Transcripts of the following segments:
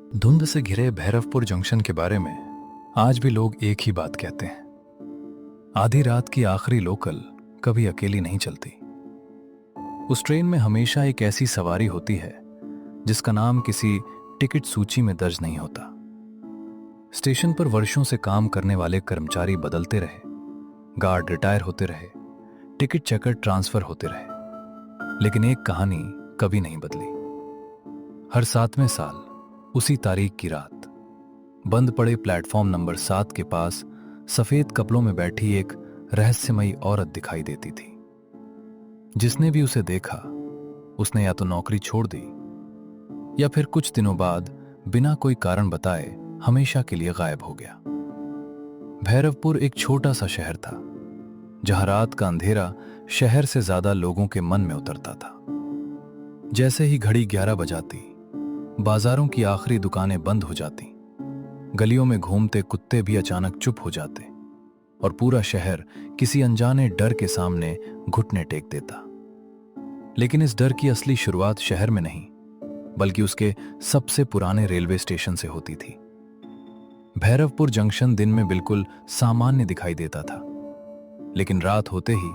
धुंध से घिरे भैरवपुर जंक्शन के बारे में आज भी लोग एक ही बात कहते हैं। आधी रात की आखिरी लोकल कभी अकेली नहीं चलती। उस ट्रेन में हमेशा एक ऐसी सवारी होती है जिसका नाम किसी टिकट सूची में दर्ज नहीं होता। स्टेशन पर वर्षों से काम करने वाले कर्मचारी बदलते रहे, गार्ड रिटायर होते रहे, टिकट चेकर ट्रांसफर होते रहे, लेकिन एक कहानी कभी नहीं बदली। हर 7वें साल उसी तारीख की रात बंद पड़े प्लेटफॉर्म नंबर 7 के पास सफेद कपड़ों में बैठी एक रहस्यमयी औरत दिखाई देती थी। जिसने भी उसे देखा उसने या तो नौकरी छोड़ दी या फिर कुछ दिनों बाद बिना कोई कारण बताए हमेशा के लिए गायब हो गया। भैरवपुर एक छोटा सा शहर था जहां रात का अंधेरा शहर से ज्यादा लोगों के मन में उतरता था। जैसे ही घड़ी 11 बजाती, बाजारों की आखिरी दुकानें बंद हो जाती, गलियों में घूमते कुत्ते भी अचानक चुप हो जाते और पूरा शहर किसी अनजाने डर के सामने घुटने टेक देता। लेकिन इस डर की असली शुरुआत शहर में नहीं, बल्कि उसके सबसे पुराने रेलवे स्टेशन से होती थी। भैरवपुर जंक्शन दिन में बिल्कुल सामान्य दिखाई देता था, लेकिन रात होते ही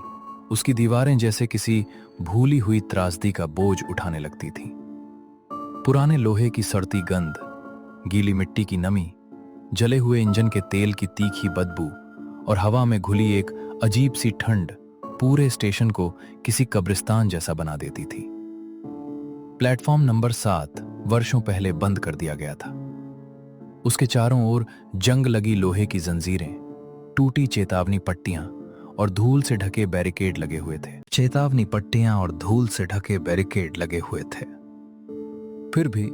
उसकी दीवारें जैसे किसी भूली हुई त्रासदी का बोझ उठाने लगती थीं। पुराने लोहे की सड़ती गंध, गीली मिट्टी की नमी, जले हुए इंजन के तेल की तीखी बदबू और हवा में घुली एक अजीब सी ठंड पूरे स्टेशन को किसी कब्रिस्तान जैसा बना देती थी। प्लेटफॉर्म नंबर 7 वर्षों पहले बंद कर दिया गया था। उसके चारों ओर जंग लगी लोहे की जंजीरें, टूटी चेतावनी पट्टियां और धूल से ढके बैरिकेड लगे हुए थे। फिर भी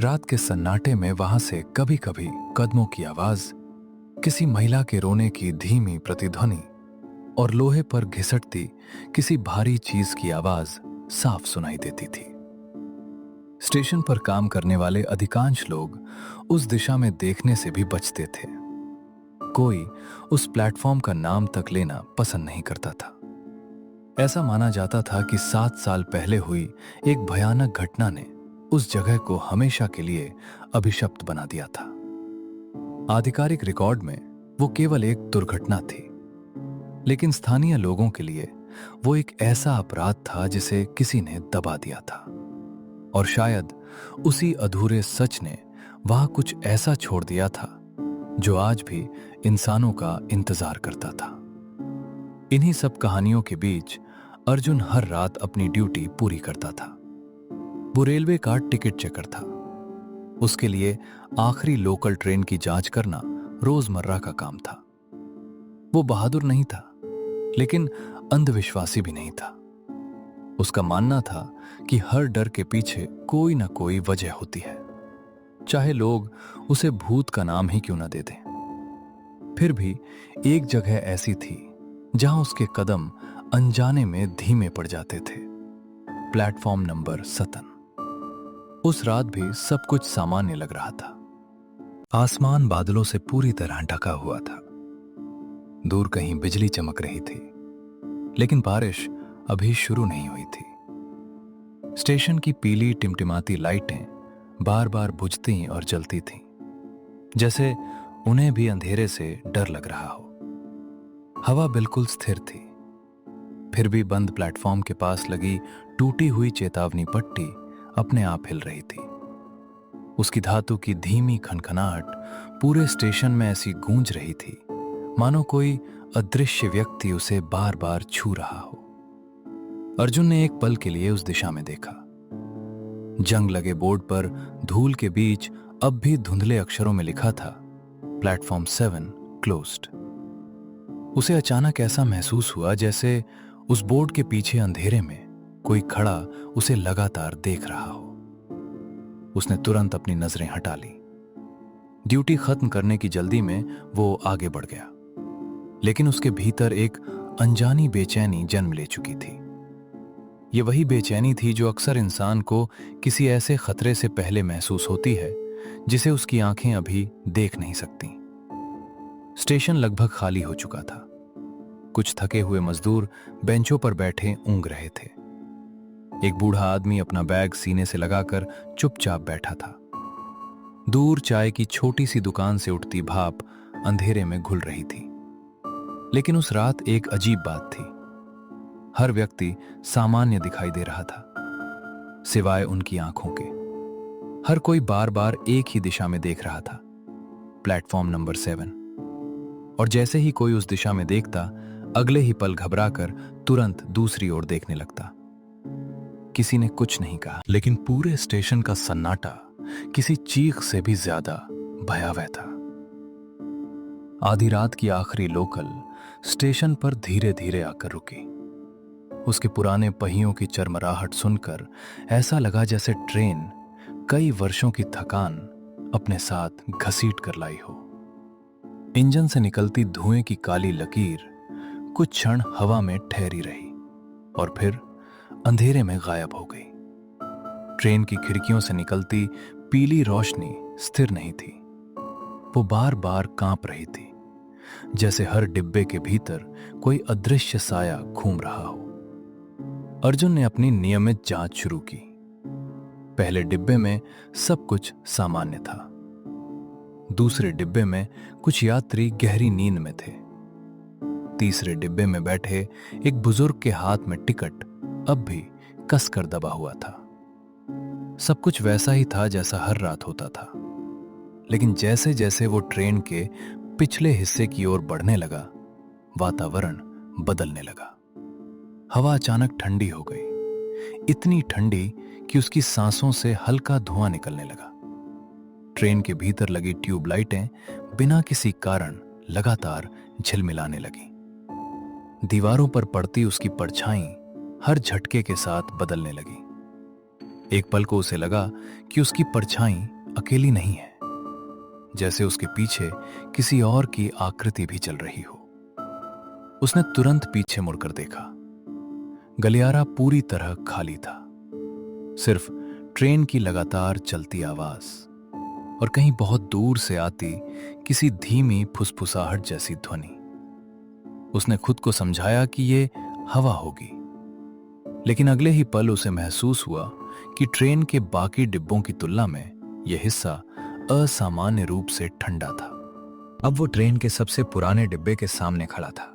रात के सन्नाटे में वहां से कभी कभी कदमों की आवाज, किसी महिला के रोने की धीमी प्रतिध्वनि और लोहे पर घिसटती किसी भारी चीज की आवाज साफ सुनाई देती थी। स्टेशन पर काम करने वाले अधिकांश लोग उस दिशा में देखने से भी बचते थे। कोई उस प्लेटफॉर्म का नाम तक लेना पसंद नहीं करता था। ऐसा माना जाता था कि 7 साल पहले हुई एक भयानक घटना ने उस जगह को हमेशा के लिए अभिशप्त बना दिया था। आधिकारिक रिकॉर्ड में वो केवल एक दुर्घटना थी, लेकिन स्थानीय लोगों के लिए वो एक ऐसा अपराध था जिसे किसी ने दबा दिया था। और शायद उसी अधूरे सच ने वहां कुछ ऐसा छोड़ दिया था जो आज भी इंसानों का इंतजार करता था। इन्हीं सब कहानियों के बीच अर्जुन हर रात अपनी ड्यूटी पूरी करता था। वो रेलवे का टिकट चेकर था। उसके लिए आखिरी लोकल ट्रेन की जांच करना रोजमर्रा का काम था। वो बहादुर नहीं था, लेकिन अंधविश्वासी भी नहीं था। उसका मानना था कि हर डर के पीछे कोई ना कोई वजह होती है, चाहे लोग उसे भूत का नाम ही क्यों ना दे दें। फिर भी एक जगह ऐसी थी जहां उसके कदम अनजाने में धीमे पड़ जाते थे। Platform number 7। उस रात भी सब कुछ सामान्य लग रहा था। आसमान बादलों से पूरी तरह ढका हुआ था। दूर कहीं बिजली चमक रही थी, लेकिन बारिश अभी शुरू नहीं हुई थी। स्टेशन की पीली टिमटिमाती लाइटें बार बार बुझती और जलती थीं, जैसे उन्हें भी अंधेरे से डर लग रहा हो। हवा बिल्कुल स्थिर थी। फिर भी बंद प्लेटफॉर्म के पास लगी टूटी हुई चेतावनी पट्टी अपने आप हिल रही थी। उसकी धातु की धीमी खनखनाहट पूरे स्टेशन में ऐसी गूंज रही थी मानो कोई अदृश्य व्यक्ति उसे बार बार छू रहा हो। अर्जुन ने एक पल के लिए उस दिशा में देखा। जंग लगे बोर्ड पर धूल के बीच अब भी धुंधले अक्षरों में लिखा था, प्लेटफॉर्म 7 क्लोज्ड। उसे अचानक ऐसा महसूस हुआ जैसे उस बोर्ड के पीछे अंधेरे में कोई खड़ा उसे लगातार देख रहा हो। उसने तुरंत अपनी नजरें हटा ली। ड्यूटी खत्म करने की जल्दी में वो आगे बढ़ गया, लेकिन उसके भीतर एक अनजानी बेचैनी जन्म ले चुकी थी। ये वही बेचैनी थी जो अक्सर इंसान को किसी ऐसे खतरे से पहले महसूस होती है जिसे उसकी आंखें अभी देख नहीं सकती। स्टेशन लगभग खाली हो चुका था। कुछ थके हुए मजदूर बेंचों पर बैठे ऊँग रहे थे। एक बूढ़ा आदमी अपना बैग सीने से लगाकर चुपचाप बैठा था। दूर चाय की छोटी सी दुकान से उठती भाप अंधेरे में घुल रही थी। लेकिन उस रात एक अजीब बात थी। हर व्यक्ति सामान्य दिखाई दे रहा था, सिवाय उनकी आंखों के। हर कोई बार बार एक ही दिशा में देख रहा था, प्लेटफॉर्म नंबर 7। और जैसे ही कोई उस दिशा में देखता, अगले ही पल घबराकर तुरंत दूसरी ओर देखने लगता। किसी ने कुछ नहीं कहा, लेकिन पूरे स्टेशन का सन्नाटा किसी चीख से भी ज्यादा भयावह था। आधी रात की आखिरी लोकल स्टेशन पर धीरे धीरे आकर रुकी। उसके पुराने पहियों की चरमराहट सुनकर ऐसा लगा जैसे ट्रेन कई वर्षों की थकान अपने साथ घसीट कर लाई हो। इंजन से निकलती धुएं की काली लकीर कुछ क्षण हवा में ठहरी रही और फिर अंधेरे में गायब हो गई। ट्रेन की खिड़कियों से निकलती पीली रोशनी स्थिर नहीं थी, वो बार बार कांप रही थी, जैसे हर डिब्बे के भीतर कोई अदृश्य साया घूम रहा हो। अर्जुन ने अपनी नियमित जांच शुरू की। पहले डिब्बे में सब कुछ सामान्य था। दूसरे डिब्बे में कुछ यात्री गहरी नींद में थे। तीसरे डिब्बे में बैठे एक बुजुर्ग के हाथ में टिकट अब भी कसकर दबा हुआ था। सब कुछ वैसा ही था जैसा हर रात होता था। लेकिन जैसे जैसे वो ट्रेन के पिछले हिस्से की ओर बढ़ने लगा, वातावरण बदलने लगा। हवा अचानक ठंडी हो गई, इतनी ठंडी कि उसकी सांसों से हल्का धुआं निकलने लगा। ट्रेन के भीतर लगी ट्यूबलाइटें बिना किसी कारण लगातार झिलमिलाने लगी। दीवारों पर पड़ती उसकी परछाई हर झटके के साथ बदलने लगी। एक पल को उसे लगा कि उसकी परछाई अकेली नहीं है, जैसे उसके पीछे किसी और की आकृति भी चल रही हो। उसने तुरंत पीछे मुड़कर देखा। गलियारा पूरी तरह खाली था, सिर्फ ट्रेन की लगातार चलती आवाज और कहीं बहुत दूर से आती किसी धीमी फुसफुसाहट जैसी ध्वनि। उसने खुद को समझाया कि ये हवा होगी, लेकिन अगले ही पल उसे महसूस हुआ कि ट्रेन के बाकी डिब्बों की तुलना में यह हिस्सा असामान्य रूप से ठंडा था। अब वो ट्रेन के सबसे पुराने डिब्बे के सामने खड़ा था।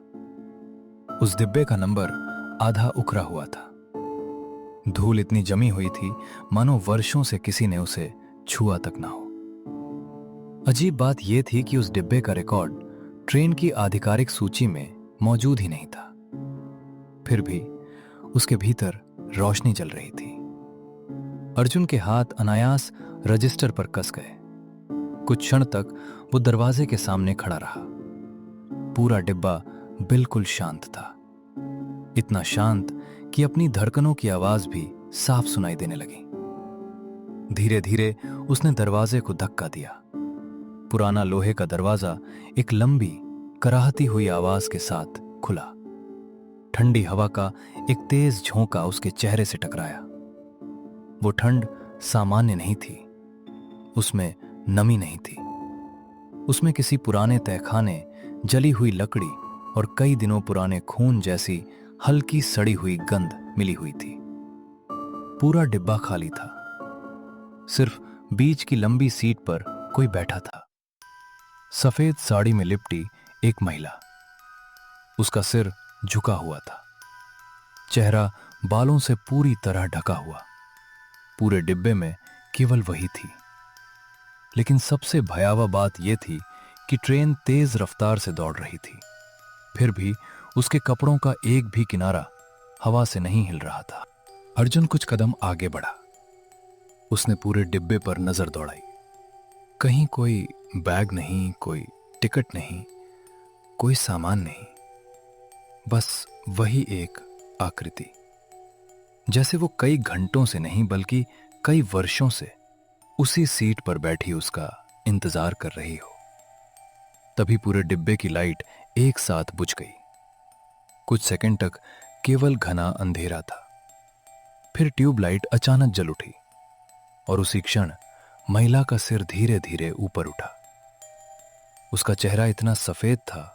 उस डिब्बे का नंबर आधा उखड़ा हुआ था। धूल इतनी जमी हुई थी मानो वर्षों से किसी ने उसे छुआ तक ना हो। अजीब बात यह थी कि उस डिब्बे का रिकॉर्ड ट्रेन की आधिकारिक सूची में मौजूद ही नहीं था। फिर भी उसके भीतर रोशनी जल रही थी। अर्जुन के हाथ अनायास रजिस्टर पर कस गए। कुछ क्षण तक वो दरवाजे के सामने खड़ा रहा। पूरा डिब्बा बिल्कुल शांत था, इतना शांत कि अपनी धड़कनों की आवाज भी साफ सुनाई देने लगी। धीरे धीरे उसने दरवाजे को धक्का दिया। पुराना लोहे का दरवाजा एक लंबी कराहती हुई आवाज के साथ खुला। ठंडी हवा का एक तेज झोंका उसके चेहरे से टकराया। वो ठंड सामान्य नहीं थी, उसमें नमी नहीं थी। उसमें किसी पुराने तहखाने, जली हुई लकड़ी और कई दिनों पुराने खून जैसी हल्की सड़ी हुई गंध मिली हुई थी। पूरा डिब्बा खाली था, सिर्फ बीच की लंबी सीट पर कोई बैठा था। सफेद साड़ी में लिपटी एक महिला, उसका सिर झुका हुआ था, चेहरा बालों से पूरी तरह ढका हुआ। पूरे डिब्बे में केवल वही थी। लेकिन सबसे भयावह बात यह थी कि ट्रेन तेज रफ्तार से दौड़ रही थी, फिर भी उसके कपड़ों का एक भी किनारा हवा से नहीं हिल रहा था। अर्जुन कुछ कदम आगे बढ़ा। उसने पूरे डिब्बे पर नजर दौड़ाई। कहीं कोई बैग नहीं, कोई टिकट नहीं, कोई सामान नहीं, बस वही एक आकृति, जैसे वो कई घंटों से नहीं बल्कि कई वर्षों से उसी सीट पर बैठी उसका इंतजार कर रही हो। तभी पूरे डिब्बे की लाइट एक साथ बुझ गई। कुछ सेकंड तक केवल घना अंधेरा था। फिर ट्यूबलाइट अचानक जल उठी और उसी क्षण महिला का सिर धीरे धीरे ऊपर उठा। उसका चेहरा इतना सफेद था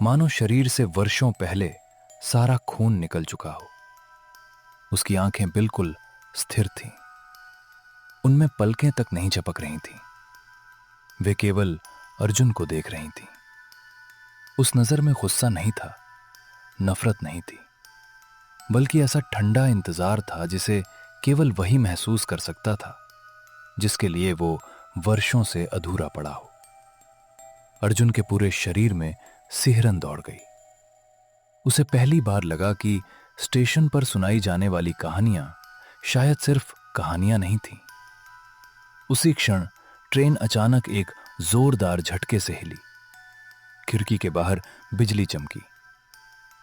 मानो शरीर से वर्षों पहले सारा खून निकल चुका हो। उसकी आंखें बिल्कुल स्थिर थीं, उनमें पलकें तक नहीं झपक रही थीं। वे केवल अर्जुन को देख रही थी। उस नजर में गुस्सा नहीं था, नफरत नहीं थी, बल्कि ऐसा ठंडा इंतजार था जिसे केवल वही महसूस कर सकता था जिसके लिए वो वर्षों से अधूरा पड़ा हो। अर्जुन के पूरे शरीर में सिहरन दौड़ गई। उसे पहली बार लगा कि स्टेशन पर सुनाई जाने वाली कहानियां शायद सिर्फ कहानियां नहीं थीं। उसी क्षण ट्रेन अचानक एक जोरदार झटके से हिली। खिड़की के बाहर बिजली चमकी।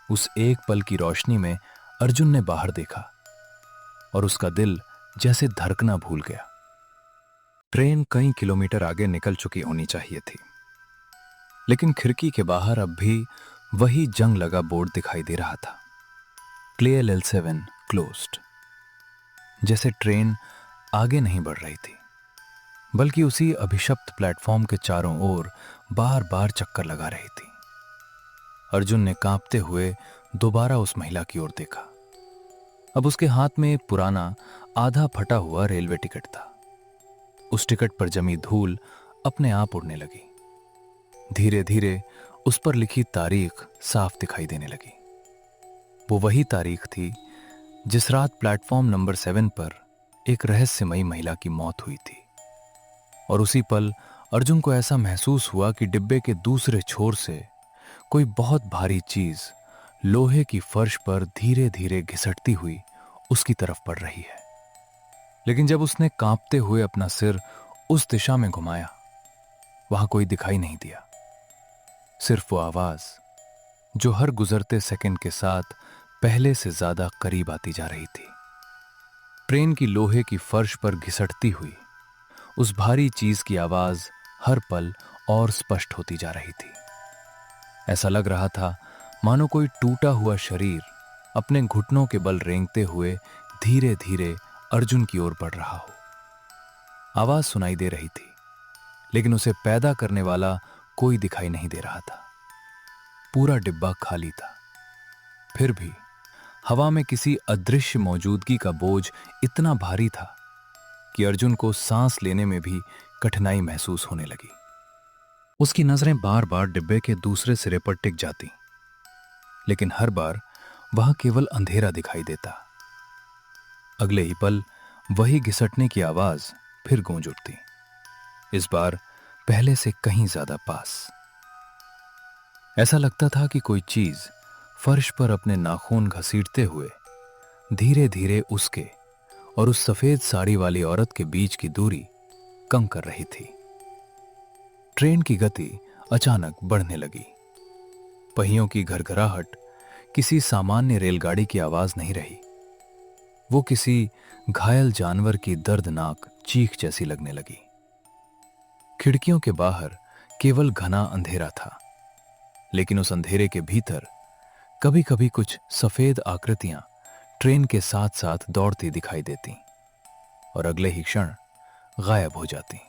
उस एक पल की रोशनी में अर्जुन ने बाहर देखा और उसका दिल जैसे धड़कना भूल गया। ट्रेन कई किलोमीटर आगे निकल चुकी होनी चाहिए थी, लेकिन खिड़की के बाहर अब भी वही जंग लगा बोर्ड दिखाई दे रहा था, KL7 क्लोज्ड। जैसे ट्रेन आगे नहीं बढ़ रही थी, बल्कि उसी अभिशप्त प्लेटफॉर्म के चारों ओर बार बार चक्कर लगा रही थी। अर्जुन ने कांपते हुए दोबारा उस महिला की ओर देखा। अब उसके हाथ में एक पुराना आधा फटा हुआ रेलवे टिकट था। उस टिकट पर जमी धूल अपने आप उड़ने लगी। धीरे धीरे उस पर लिखी तारीख साफ दिखाई देने लगी। वो वही तारीख थी जिस रात प्लेटफॉर्म नंबर 7 पर एक रहस्यमयी महिला की मौत हुई थी। और उसी पल अर्जुन को ऐसा महसूस हुआ कि डिब्बे के दूसरे छोर से कोई बहुत भारी चीज लोहे की फर्श पर धीरे धीरे घिसटती हुई उसकी तरफ पड़ रही है। लेकिन जब उसने कांपते हुए अपना सिर उस दिशा में घुमाया, वहां कोई दिखाई नहीं दिया। सिर्फ वो आवाज जो हर गुजरते सेकंड के साथ पहले से ज्यादा करीब आती जा रही थी। ट्रेन की लोहे की फर्श पर घिसटती हुई उस भारी चीज की आवाज हर पल और स्पष्ट होती जा रही थी। ऐसा लग रहा था मानो कोई टूटा हुआ शरीर अपने घुटनों के बल रेंगते हुए धीरे धीरे अर्जुन की ओर बढ़ रहा हो। आवाज सुनाई दे रही थी, लेकिन उसे पैदा करने वाला कोई दिखाई नहीं दे रहा था। पूरा डिब्बा खाली था। फिर भी हवा में किसी अदृश्य मौजूदगी का बोझ इतना भारी था कि अर्जुन को सांस लेने में भी कठिनाई महसूस होने लगी। उसकी नजरें बार बार डिब्बे के दूसरे सिरे पर टिक जाती, लेकिन हर बार वहां केवल अंधेरा दिखाई देता। अगले ही पल वही घिसटने की आवाज फिर गूंज उठती, इस बार पहले से कहीं ज्यादा पास। ऐसा लगता था कि कोई चीज फर्श पर अपने नाखून घसीटते हुए धीरे धीरे उसके और उस सफेद साड़ी वाली औरत के बीच की दूरी कम कर रही थी। ट्रेन की गति अचानक बढ़ने लगी। पहियों की घरघराहट किसी सामान्य रेलगाड़ी की आवाज नहीं रही। वो किसी घायल जानवर की दर्दनाक चीख जैसी लगने लगी। खिड़कियों के बाहर केवल घना अंधेरा था, लेकिन उस अंधेरे के भीतर कभी कभी कुछ सफेद आकृतियां ट्रेन के साथ साथ दौड़ती दिखाई देती और अगले ही क्षण गायब हो जाती।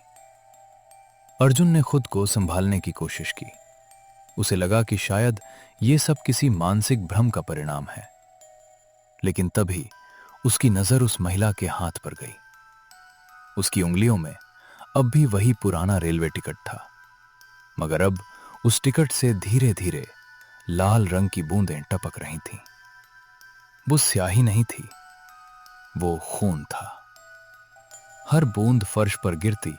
अर्जुन ने खुद को संभालने की कोशिश की। उसे लगा कि शायद ये सब किसी मानसिक भ्रम का परिणाम है, लेकिन तभी उसकी नजर उस महिला के हाथ पर गई। उसकी उंगलियों में अब भी वही पुराना रेलवे टिकट था, मगर अब उस टिकट से धीरे धीरे लाल रंग की बूंदें टपक रही थीं। वो स्याही नहीं थी, वो खून था। हर बूंद फर्श पर गिरती,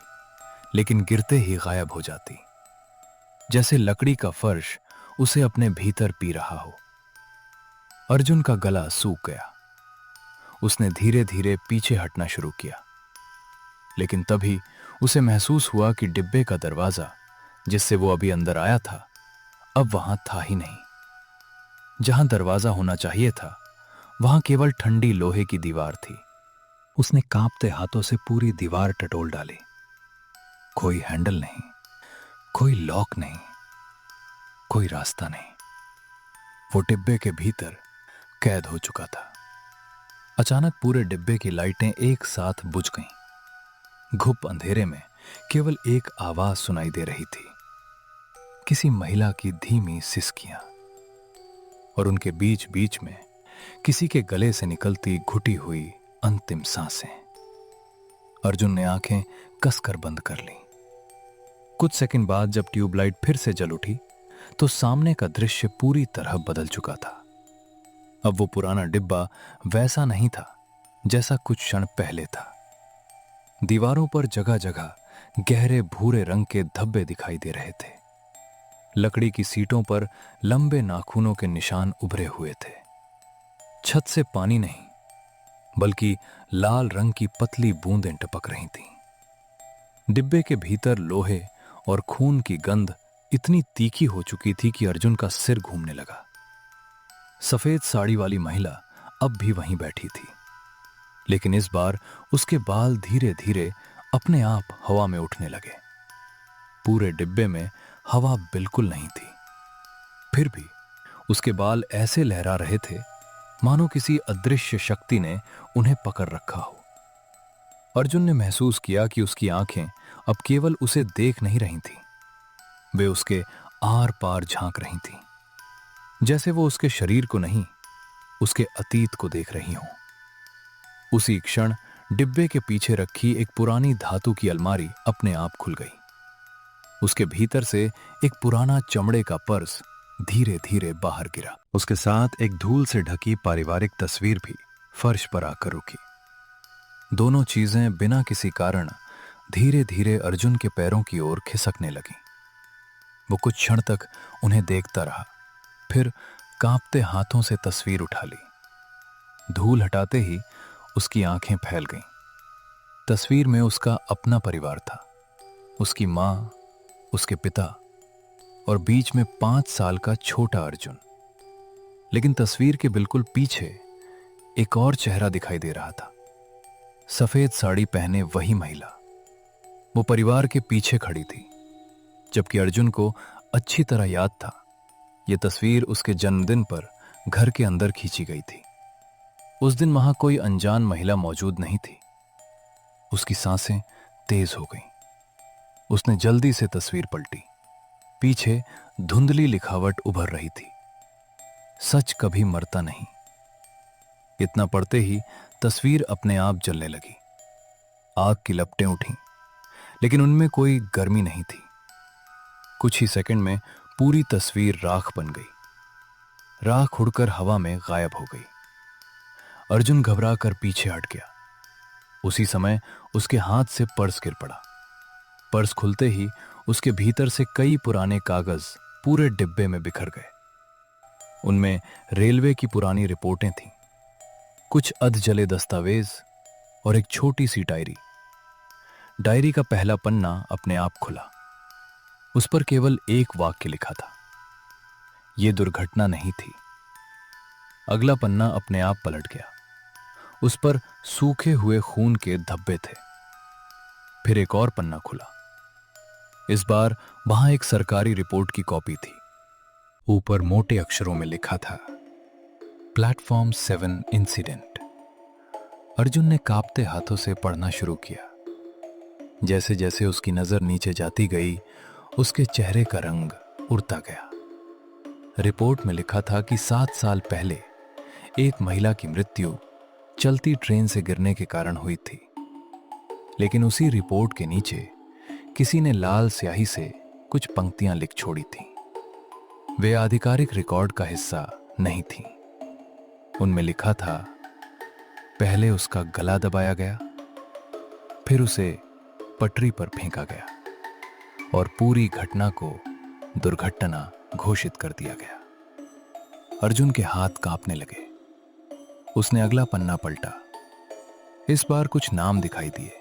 लेकिन गिरते ही गायब हो जाती, जैसे लकड़ी का फर्श उसे अपने भीतर पी रहा हो। अर्जुन का गला सूख गया। उसने धीरे धीरे पीछे हटना शुरू किया, लेकिन तभी उसे महसूस हुआ कि डिब्बे का दरवाजा जिससे वो अभी अंदर आया था, अब वहां था ही नहीं। जहां दरवाजा होना चाहिए था, वहां केवल ठंडी लोहे की दीवार थी। उसने कांपते हाथों से पूरी दीवार टटोल डाली। कोई हैंडल नहीं, कोई लॉक नहीं, कोई रास्ता नहीं। वो डिब्बे के भीतर कैद हो चुका था। अचानक पूरे डिब्बे की लाइटें एक साथ बुझ गईं। घुप अंधेरे में केवल एक आवाज सुनाई दे रही थी, किसी महिला की धीमी सिसकियां, और उनके बीच बीच में किसी के गले से निकलती घुटी हुई अंतिम सांसें। अर्जुन ने आंखें कसकर बंद कर लीं। कुछ सेकंड बाद जब ट्यूबलाइट फिर से जल उठी तो सामने का दृश्य पूरी तरह बदल चुका था। अब वो पुराना डिब्बा वैसा नहीं था जैसा कुछ क्षण पहले था। दीवारों पर जगह जगह गहरे भूरे रंग के धब्बे दिखाई दे रहे थे। लकड़ी की सीटों पर लंबे नाखूनों के निशान उभरे हुए थे। छत से पानी नहीं बल्कि लाल रंग की पतली बूंदें टपक रही थीं। डिब्बे के भीतर लोहे और खून की गंध इतनी तीखी हो चुकी थी कि अर्जुन का सिर घूमने लगा। सफेद साड़ी वाली महिला अब भी वहीं बैठी थी, लेकिन इस बार उसके बाल धीरे धीरे अपने आप हवा में उठने लगे। पूरे डिब्बे में हवा बिल्कुल नहीं थी, फिर भी उसके बाल ऐसे लहरा रहे थे मानो किसी अदृश्य शक्ति ने उन्हें पकड़ रखा हो। अर्जुन ने महसूस किया कि उसकी आंखें अब केवल उसे देख नहीं रही थीं, वे उसके आर पार झांक रही थीं, जैसे वो उसके शरीर को नहीं, उसके अतीत को देख रही हों। उसी क्षण डिब्बे के पीछे रखी एक पुरानी धातु की अलमारी अपने आप खुल गई। उसके भीतर से एक पुराना चमड़े का पर्स धीरे धीरे बाहर गिरा। उसके साथ एक धूल से ढकी पारिवारिक तस्वीर भी फर्श पर आकर रुकी। दोनों चीजें बिना किसी कारण धीरे धीरे अर्जुन के पैरों की ओर खिसकने लगीं। वो कुछ क्षण तक उन्हें देखता रहा, फिर कांपते हाथों से तस्वीर उठा ली। धूल हटाते ही उसकी आंखें फैल गईं। तस्वीर में उसका अपना परिवार था, उसकी मां, उसके पिता और बीच में 5 साल का छोटा अर्जुन। लेकिन तस्वीर के बिल्कुल पीछे एक और चेहरा दिखाई दे रहा था। सफेद साड़ी पहने वही महिला, वो परिवार के पीछे खड़ी थी, जबकि अर्जुन को अच्छी तरह याद था यह तस्वीर उसके जन्मदिन पर घर के अंदर खींची गई थी। उस दिन वहां कोई अनजान महिला मौजूद नहीं थी। उसकी सांसें तेज हो गईं। उसने जल्दी से तस्वीर पलटी। पीछे धुंधली लिखावट उभर रही थी, सच कभी मरता नहीं। इतना पढ़ते ही तस्वीर अपने आप जलने लगी। आग की लपटें उठीं, लेकिन उनमें कोई गर्मी नहीं थी। कुछ ही सेकंड में पूरी तस्वीर राख बन गई। राख उड़कर हवा में गायब हो गई। अर्जुन घबरा कर पीछे हट गया। उसी समय उसके हाथ से पर्स गिर पड़ा। पर्स खुलते ही उसके भीतर से कई पुराने कागज पूरे डिब्बे में बिखर गए। उनमें रेलवे की पुरानी रिपोर्टें थीं, कुछ अधजले दस्तावेज और एक छोटी सी डायरी। डायरी का पहला पन्ना अपने आप खुला। उस पर केवल एक वाक्य लिखा था, यह दुर्घटना नहीं थी। अगला पन्ना अपने आप पलट गया। उस पर सूखे हुए खून के धब्बे थे। फिर एक और पन्ना खुला। इस बार वहां एक सरकारी रिपोर्ट की कॉपी थी। ऊपर मोटे अक्षरों में लिखा था, प्लेटफॉर्म 7 इंसिडेंट। अर्जुन ने कांपते हाथों से पढ़ना शुरू किया। जैसे जैसे उसकी नजर नीचे जाती गई, उसके चेहरे का रंग उड़ता गया। रिपोर्ट में लिखा था कि 7 साल पहले एक महिला की मृत्यु चलती ट्रेन से गिरने के कारण हुई थी। लेकिन उसी रिपोर्ट के नीचे किसी ने लाल स्याही से कुछ पंक्तियां लिख छोड़ी थीं। वे आधिकारिक रिकॉर्ड का हिस्सा नहीं थीं। उनमें लिखा था, पहले उसका गला दबाया गया, फिर उसे पटरी पर फेंका गया और पूरी घटना को दुर्घटना घोषित कर दिया गया। अर्जुन के हाथ कांपने लगे। उसने अगला पन्ना पलटा। इस बार कुछ नाम दिखाई दिए।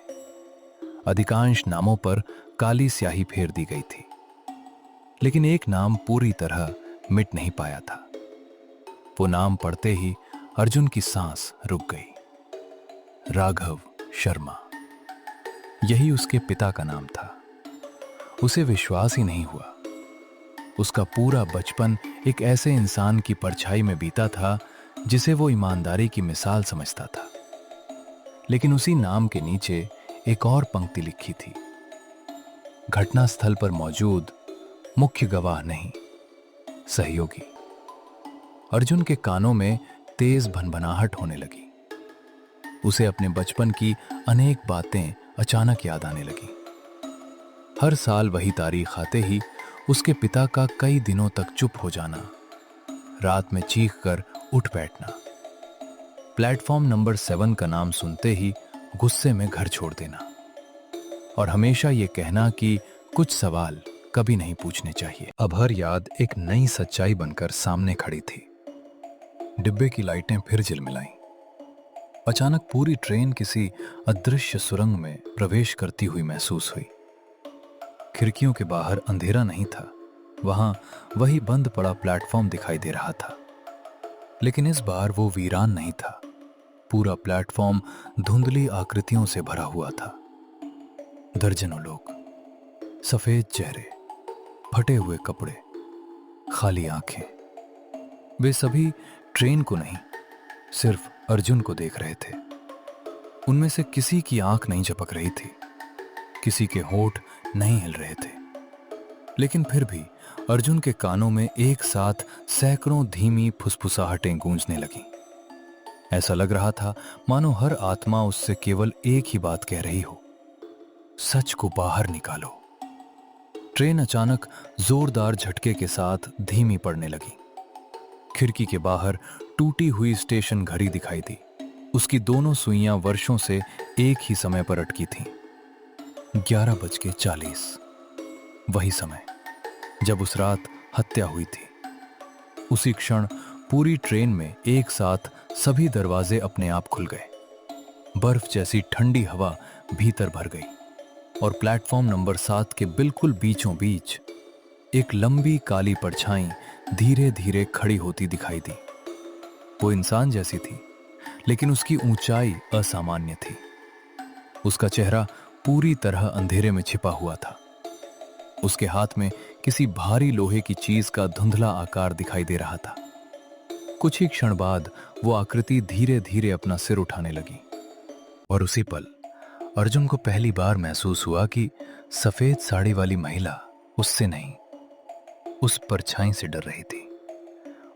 अधिकांश नामों पर काली स्याही फेर दी गई थी, लेकिन एक नाम पूरी तरह मिट नहीं पाया था। वो नाम पढ़ते ही अर्जुन की सांस रुक गई। राघव शर्मा, यही उसके पिता का नाम था। उसे विश्वास ही नहीं हुआ। उसका पूरा बचपन एक ऐसे इंसान की परछाई में बीता था जिसे वो ईमानदारी की मिसाल समझता था। लेकिन उसी नाम के नीचे एक और पंक्ति लिखी थी, घटनास्थल पर मौजूद मुख्य गवाह नहीं, सहयोगी। अर्जुन के कानों में तेज भनभनाहट होने लगी। उसे अपने बचपन की अनेक बातें अचानक याद आने लगी। हर साल वही तारीख आते ही उसके पिता का कई दिनों तक चुप हो जाना, रात में चीख कर उठ बैठना, प्लेटफॉर्म नंबर 7 का नाम सुनते ही गुस्से में घर छोड़ देना और हमेशा ये कहना कि कुछ सवाल कभी नहीं पूछने चाहिए। अब हर याद एक नई सच्चाई बनकर सामने खड़ी थी। डिब्बे की लाइटें फिर झिलमिलाईं। अचानक पूरी ट्रेन किसी अदृश्य सुरंग में प्रवेश करती हुई महसूस हुई। खिड़कियों के बाहर अंधेरा नहीं था, वहां वही बंद पड़ा प्लेटफॉर्म दिखाई दे रहा था। लेकिन इस बार वो वीरान नहीं था। पूरा प्लेटफॉर्म धुंधली आकृतियों से भरा हुआ था। दर्जनों लोग, सफेद चेहरे, फटे हुए कपड़े, खाली आंखें। वे सभी ट्रेन को नहीं, सिर्फ अर्जुन को देख रहे थे। उनमें से किसी की आंख नहीं झपक रही थी, किसी के होंठ नहीं हिल रहे थे, लेकिन फिर भी अर्जुन के कानों में एक साथ सैकड़ों धीमी फुसफुसाहटें गूंजने लगीं। ऐसा लग रहा था मानो हर आत्मा उससे केवल एक ही बात कह रही हो, सच को बाहर निकालो। ट्रेन अचानक जोरदार झटके के साथ धीमी पड़ने लगी। खिड़की के बाहर टूटी हुई स्टेशन घड़ी दिखाई दी। उसकी दोनों सुइयां वर्षों से एक ही समय पर अटकी थीं। 11:40। वही समय जब उस रात हत्या हुई थी। उसी क्षण पूरी ट्रेन में एक साथ सभी दरवाजे अपने आप खुल गए। बर्फ जैसी ठंडी हवा भीतर भर गई और प्लेटफॉर्म नंबर 7 के बिल्कुल बीचों बीच एक लंबी काली परछाई धीरे धीरे खड़ी होती दिखाई दी। वो इंसान जैसी थी, लेकिन उसकी ऊंचाई असामान्य थी। उसका चेहरा पूरी तरह अंधेरे में छिपा हुआ था। उसके हाथ में किसी भारी लोहे की चीज का धुंधला आकार दिखाई दे रहा था। कुछ ही क्षण बाद वो आकृति धीरे धीरे अपना सिर उठाने लगी और उसी पल अर्जुन को पहली बार महसूस हुआ कि सफेद साड़ी वाली महिला उससे नहीं, उस परछाई से डर रही थी।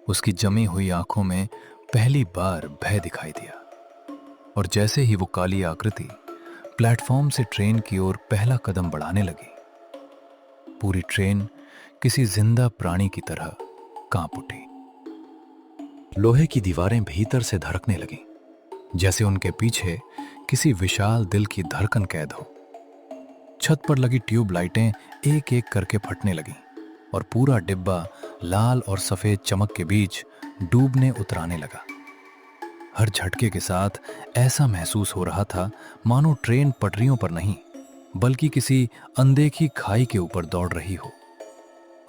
उसकी जमी हुई आंखों में पहली बार भय दिखाई दिया और जैसे ही वो काली आकृति प्लेटफॉर्म से ट्रेन की ओर पहला कदम बढ़ाने लगी, पूरी ट्रेन किसी जिंदा प्राणी की तरह कांप उठी। लोहे की दीवारें भीतर से धड़कने लगीं, जैसे उनके पीछे किसी विशाल दिल की धड़कन कैद हो। छत पर लगी ट्यूब लाइटें एक एक करके फटने लगीं और पूरा डिब्बा लाल और सफेद चमक के बीच डूबने उतराने लगा। हर झटके के साथ ऐसा महसूस हो रहा था मानो ट्रेन पटरियों पर नहीं, बल्कि किसी अनदेखी खाई के ऊपर दौड़ रही हो।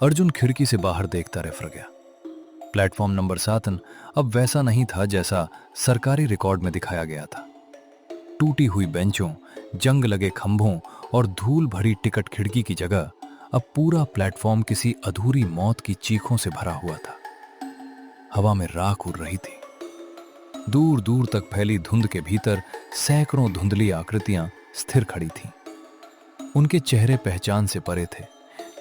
अर्जुन खिड़की से बाहर देखता रह गया। प्लेटफॉर्म नंबर 7 अब वैसा नहीं था जैसा सरकारी रिकॉर्ड में दिखाया गया था। टूटी हुई बेंचों, जंग लगे खंभों और धूल भरी टिकट खिड़की की जगह अब पूरा प्लेटफॉर्म किसी अधूरी मौत की चीखों से भरा हुआ था। हवा में राख उड़ रही थी। दूर दूर तक फैली धुंध के भीतर सैकड़ों धुंधली आकृतियां स्थिर खड़ी थीं। उनके चेहरे पहचान से परे थे,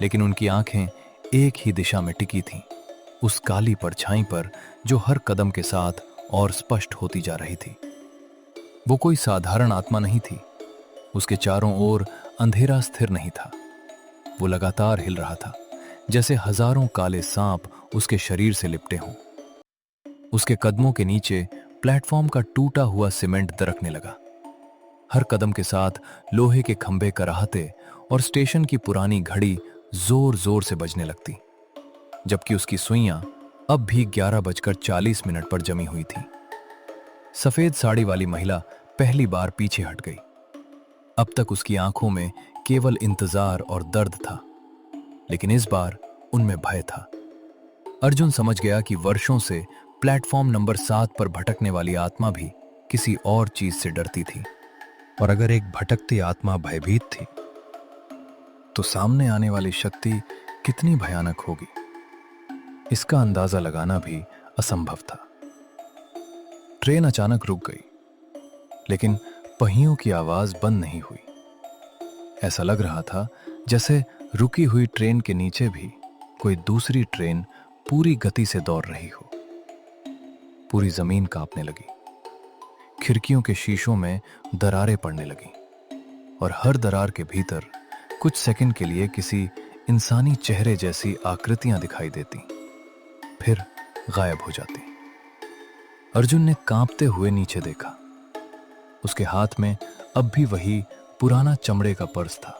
लेकिन उनकी आंखें एक ही दिशा में टिकी थीं, उस काली परछाई पर जो हर कदम के साथ और स्पष्ट होती जा रही थी। वो कोई साधारण आत्मा नहीं थी। उसके चारों ओर अंधेरा स्थिर नहीं था। वो लगातार हिल रहा था, जैसे हजारों काले सांप उसके शरीर से लिपटे हों। उसके कदमों के नीचे प्लेटफॉर्म का टूटा हुआ सीमेंट दरकने लगा। हर कदम के साथ लोहे के खंभे कराहते और स्टेशन की पुरानी घड़ी जोर जोर से बजने लगती, जबकि उसकी सुइयां अब भी 11:40 पर जमी हुई थी। सफेद साड़ी वाली महिला पहली बार पीछे हट गई। अब तक उसकी आंखों में केवल इंतजार और दर्द था, लेकिन इस बार उनमें भय था। अर्जुन समझ गया कि वर्षों से प्लेटफॉर्म नंबर 7 पर भटकने वाली आत्मा भी किसी और चीज से डरती थी, और अगर एक भटकती आत्मा भयभीत थी, तो सामने आने वाली शक्ति कितनी भयानक होगी, इसका अंदाजा लगाना भी असंभव था। ट्रेन अचानक रुक गई, लेकिन पहियों की आवाज बंद नहीं हुई। ऐसा लग रहा था जैसे रुकी हुई ट्रेन के नीचे भी कोई दूसरी ट्रेन पूरी गति से दौड़ रही हो। पूरी जमीन कांपने लगी, खिड़कियों के शीशों में दरारें पड़ने लगीं और हर दरार के भीतर कुछ सेकंड के लिए किसी इंसानी चेहरे जैसी आकृतियां दिखाई देती, फिर गायब हो जाती। अर्जुन ने कांपते हुए नीचे देखा। उसके हाथ में अब भी वही पुराना चमड़े का पर्स था।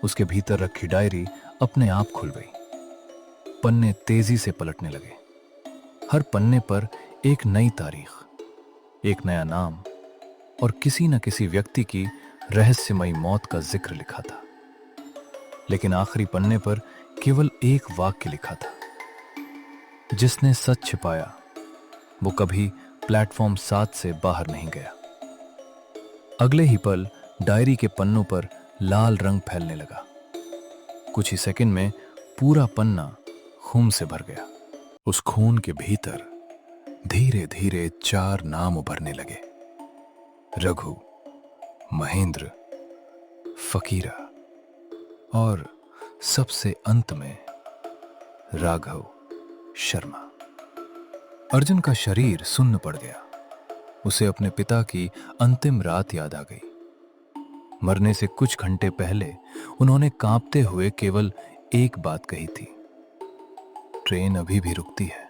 उसके भीतर रखी डायरी अपने आप खुल गई। पन्ने तेजी से पलटने लगे। हर पन्ने पर एक नई तारीख, एक नया नाम और किसी न किसी व्यक्ति की रहस्यमयी मौत का जिक्र लिखा था। लेकिन आखिरी पन्ने पर केवल एक वाक्य लिखा था, जिसने सच छिपाया वो कभी प्लेटफॉर्म 7 से बाहर नहीं गया। अगले ही पल डायरी के पन्नों पर लाल रंग फैलने लगा। कुछ ही सेकंड में पूरा पन्ना खून से भर गया। उस खून के भीतर धीरे धीरे 4 नाम उभरने लगे, रघु, महेंद्र, फकीरा और सबसे अंत में राघव शर्मा। अर्जुन का शरीर सुन्न पड़ गया। उसे अपने पिता की अंतिम रात याद आ गई। मरने से कुछ घंटे पहले उन्होंने कांपते हुए केवल एक बात कही थी, ट्रेन अभी भी रुकती है।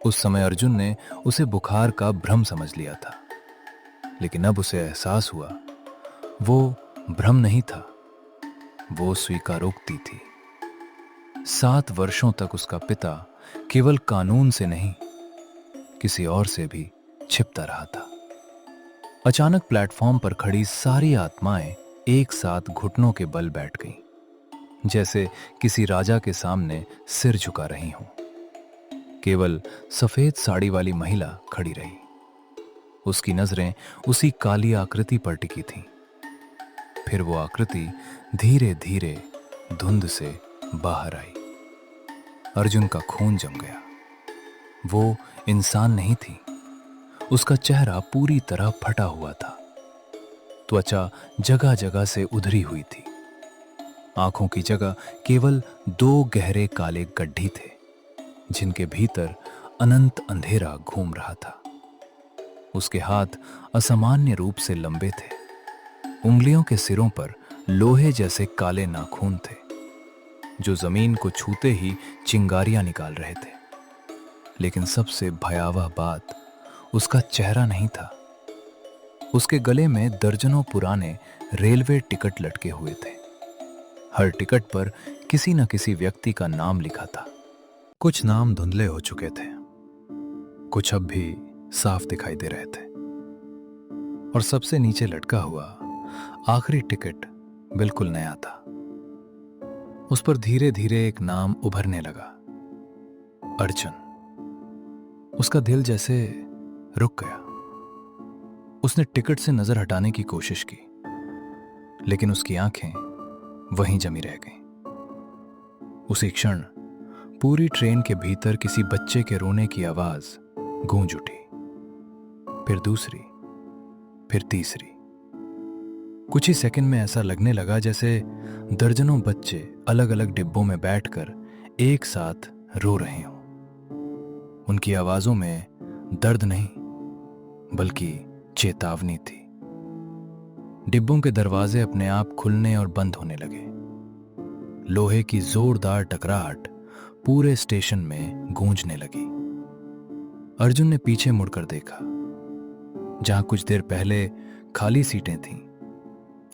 उस समय अर्जुन ने उसे बुखार का भ्रम समझ लिया था, लेकिन अब उसे एहसास हुआ वो भ्रम नहीं था, वो स्वीकारोक्ति थी। 7 वर्षों तक उसका पिता केवल कानून से नहीं, किसी और से भी छिपता रहा था। अचानक प्लेटफॉर्म पर खड़ी सारी आत्माएं एक साथ घुटनों के बल बैठ गईं, जैसे किसी राजा के सामने सिर झुका रही हों। केवल सफेद साड़ी वाली महिला खड़ी रही। उसकी नजरें उसी काली आकृति पर टिकी थीं। फिर वो आकृति धीरे धीरे धुंध से बाहर आई। अर्जुन का खून जम गया। वो इंसान नहीं थी। उसका चेहरा पूरी तरह फटा हुआ था। त्वचा जगह जगह से उधरी हुई थी। आंखों की जगह केवल 2 गहरे काले गड्ढे थे, जिनके भीतर अनंत अंधेरा घूम रहा था। उसके हाथ असामान्य रूप से लंबे थे। उंगलियों के सिरों पर लोहे जैसे काले नाखून थे, जो जमीन को छूते ही चिंगारियां निकाल रहे थे। लेकिन सबसे भयावह बात उसका चेहरा नहीं था। उसके गले में दर्जनों पुराने रेलवे टिकट लटके हुए थे। हर टिकट पर किसी न किसी व्यक्ति का नाम लिखा था। कुछ नाम धुंधले हो चुके थे, कुछ अब भी साफ दिखाई दे रहे थे। और सबसे नीचे लटका हुआ आखिरी टिकट बिल्कुल नया था। उस पर धीरे धीरे एक नाम उभरने लगा, अर्जुन। उसका दिल जैसे रुक गया। उसने टिकट से नजर हटाने की कोशिश की, लेकिन उसकी आंखें वहीं जमी रह गईं। उसी क्षण पूरी ट्रेन के भीतर किसी बच्चे के रोने की आवाज गूंज उठी। फिर दूसरी, फिर तीसरी। कुछ ही सेकंड में ऐसा लगने लगा जैसे दर्जनों बच्चे अलग अलग डिब्बों में बैठकर एक साथ रो रहे हों। उनकी आवाजों में दर्द नहीं, बल्कि चेतावनी थी। डिब्बों के दरवाजे अपने आप खुलने और बंद होने लगे। लोहे की जोरदार टकराहट पूरे स्टेशन में गूंजने लगी। अर्जुन ने पीछे मुड़कर देखा। जहां कुछ देर पहले खाली सीटें थीं,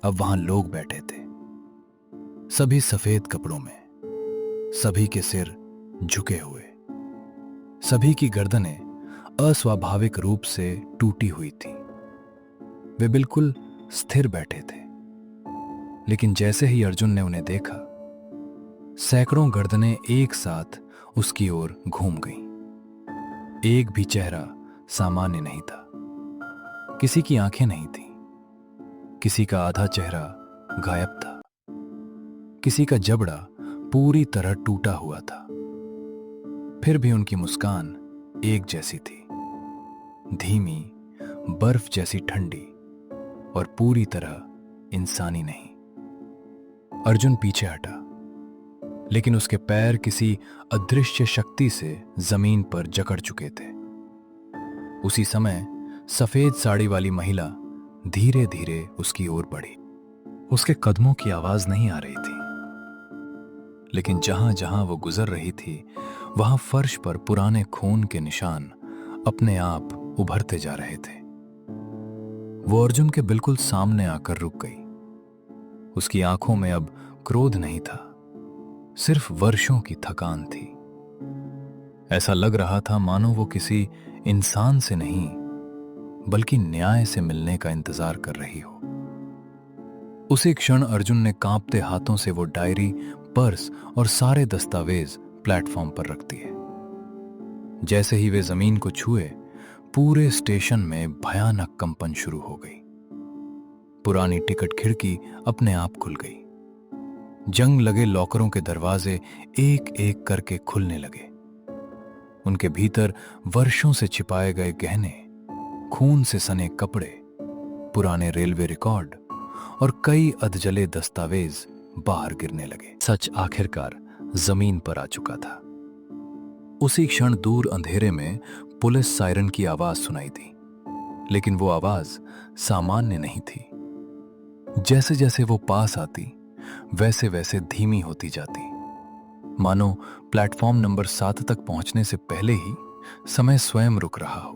अब वहां लोग बैठे थे। सभी सफेद कपड़ों में, सभी के सिर झुके हुए, सभी की गर्दनें अस्वाभाविक रूप से टूटी हुई थी। वे बिल्कुल स्थिर बैठे थे। लेकिन जैसे ही अर्जुन ने उन्हें देखा, सैकड़ों गर्दनें एक साथ उसकी ओर घूम गईं। एक भी चेहरा सामान्य नहीं था। किसी की आंखें नहीं थीं, किसी का आधा चेहरा गायब था, किसी का जबड़ा पूरी तरह टूटा हुआ था। फिर भी उनकी मुस्कान एक जैसी थी, धीमी, बर्फ जैसी ठंडी और पूरी तरह इंसानी नहीं। अर्जुन पीछे हटा, लेकिन उसके पैर किसी अदृश्य शक्ति से जमीन पर जकड़ चुके थे। उसी समय सफेद साड़ी वाली महिला धीरे धीरे उसकी ओर बढ़ी। उसके कदमों की आवाज नहीं आ रही थी, लेकिन जहां जहां वो गुजर रही थी वहां फर्श पर पुराने खून के निशान अपने आप उभरते जा रहे थे। वो अर्जुन के बिल्कुल सामने आकर रुक गई। उसकी आंखों में अब क्रोध नहीं था, सिर्फ वर्षों की थकान थी। ऐसा लग रहा था मानो वो किसी इंसान से नहीं बल्कि न्याय से मिलने का इंतजार कर रही हो। उसी क्षण अर्जुन ने कांपते हाथों से वो डायरी, पर्स और सारे दस्तावेज प्लेटफॉर्म पर रख दिए। जैसे ही वे जमीन को छुए, पूरे स्टेशन में भयानक कंपन शुरू हो गई। पुरानी टिकट खिड़की अपने आप खुल गई। जंग लगे लॉकरों के दरवाजे एक एक करके खुलने लगे। उनके भीतर वर्षों से छिपाए गए गहने, खून से सने कपड़े, पुराने रेलवे रिकॉर्ड और कई अधजले दस्तावेज बाहर गिरने लगे। सच आखिरकार जमीन पर आ चुका था। उसी क्षण दूर अंधेरे में पुलिस सायरन की आवाज सुनाई दी, लेकिन वो आवाज सामान्य नहीं थी। जैसे जैसे वो पास आती वैसे वैसे धीमी होती जाती, मानो प्लेटफॉर्म नंबर 7 तक पहुंचने से पहले ही समय स्वयं रुक रहा हो।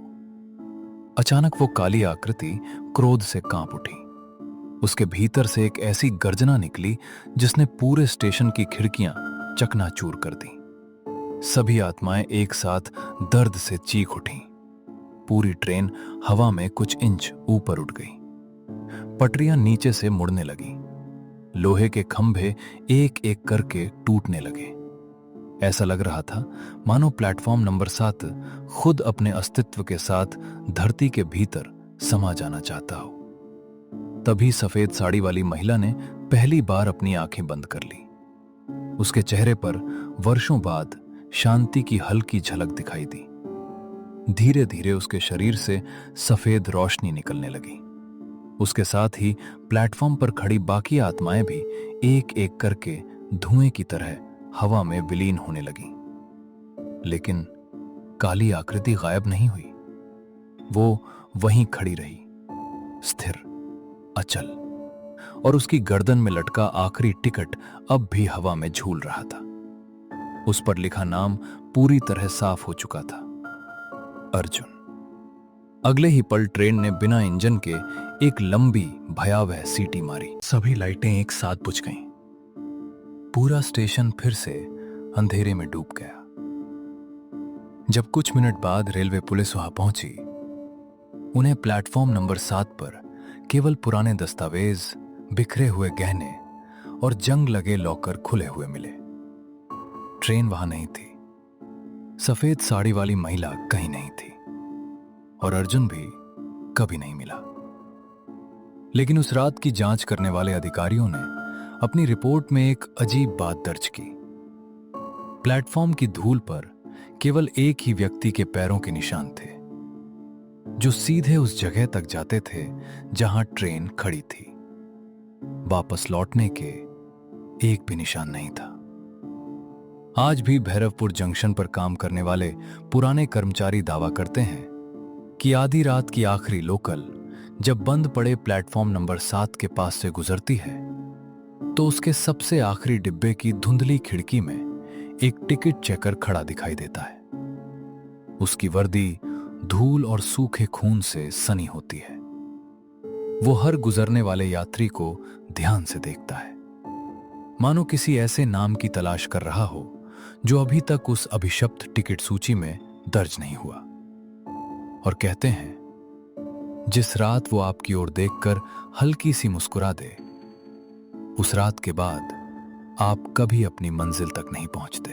अचानक वो काली आकृति क्रोध से कांप उठी। उसके भीतर से एक ऐसी गर्जना निकली जिसने पूरे स्टेशन की खिड़कियां चकनाचूर कर दी। सभी आत्माएं एक साथ दर्द से चीख उठीं। पूरी ट्रेन हवा में कुछ इंच ऊपर उठ गई। पटरियां नीचे से मुड़ने लगी। लोहे के खंभे एक एक करके टूटने लगे। ऐसा लग रहा था मानो प्लेटफॉर्म नंबर 7 खुद अपने अस्तित्व के साथ धरती के भीतर समा जाना चाहता हो। तभी सफेद साड़ी वाली महिला ने पहली बार अपनी आंखें बंद कर ली। उसके चेहरे पर वर्षों बाद शांति की हल्की झलक दिखाई दी। धीरे धीरे उसके शरीर से सफेद रोशनी निकलने लगी। उसके साथ ही प्लेटफॉर्म पर खड़ी बाकी आत्माएं भी एक एक करके धुएं की तरह हवा में विलीन होने लगी। लेकिन काली आकृति गायब नहीं हुई। वो वहीं खड़ी रही, स्थिर, अचल, और उसकी गर्दन में लटका आखिरी टिकट अब भी हवा में झूल रहा था। उस पर लिखा नाम पूरी तरह साफ हो चुका था, अर्जुन। अगले ही पल ट्रेन ने बिना इंजन के एक लंबी भयावह सीटी मारी। सभी लाइटें एक साथ बुझ गईं। पूरा स्टेशन फिर से अंधेरे में डूब गया। जब कुछ मिनट बाद रेलवे पुलिस वहां पहुंची, उन्हें प्लेटफॉर्म नंबर 7 पर केवल पुराने दस्तावेज, बिखरे हुए गहने और जंग लगे लॉकर खुले हुए मिले। ट्रेन वहां नहीं थी, सफेद साड़ी वाली महिला कहीं नहीं थी, और अर्जुन भी कभी नहीं मिला। लेकिन उस रात की जांच करने वाले अधिकारियों ने अपनी रिपोर्ट में एक अजीब बात दर्ज की। प्लेटफॉर्म की धूल पर केवल एक ही व्यक्ति के पैरों के निशान थे, जो सीधे उस जगह तक जाते थे जहां ट्रेन खड़ी थी। वापस लौटने के एक भी निशान नहीं था। आज भी भैरवपुर जंक्शन पर काम करने वाले पुराने कर्मचारी दावा करते हैं कि आधी रात की आखिरी लोकल जब बंद पड़े प्लेटफॉर्म नंबर 7 के पास से गुजरती है तो उसके सबसे आखिरी डिब्बे की धुंधली खिड़की में एक टिकट चेकर खड़ा दिखाई देता है। उसकी वर्दी धूल और सूखे खून से सनी होती है। वो हर गुजरने वाले यात्री को ध्यान से देखता है, मानो किसी ऐसे नाम की तलाश कर रहा हो जो अभी तक उस अभिशप्त टिकट सूची में दर्ज नहीं हुआ। और कहते हैं, जिस रात वो आपकी ओर देखकर हल्की सी मुस्कुरा दे, उस रात के बाद आप कभी अपनी मंजिल तक नहीं पहुंचते।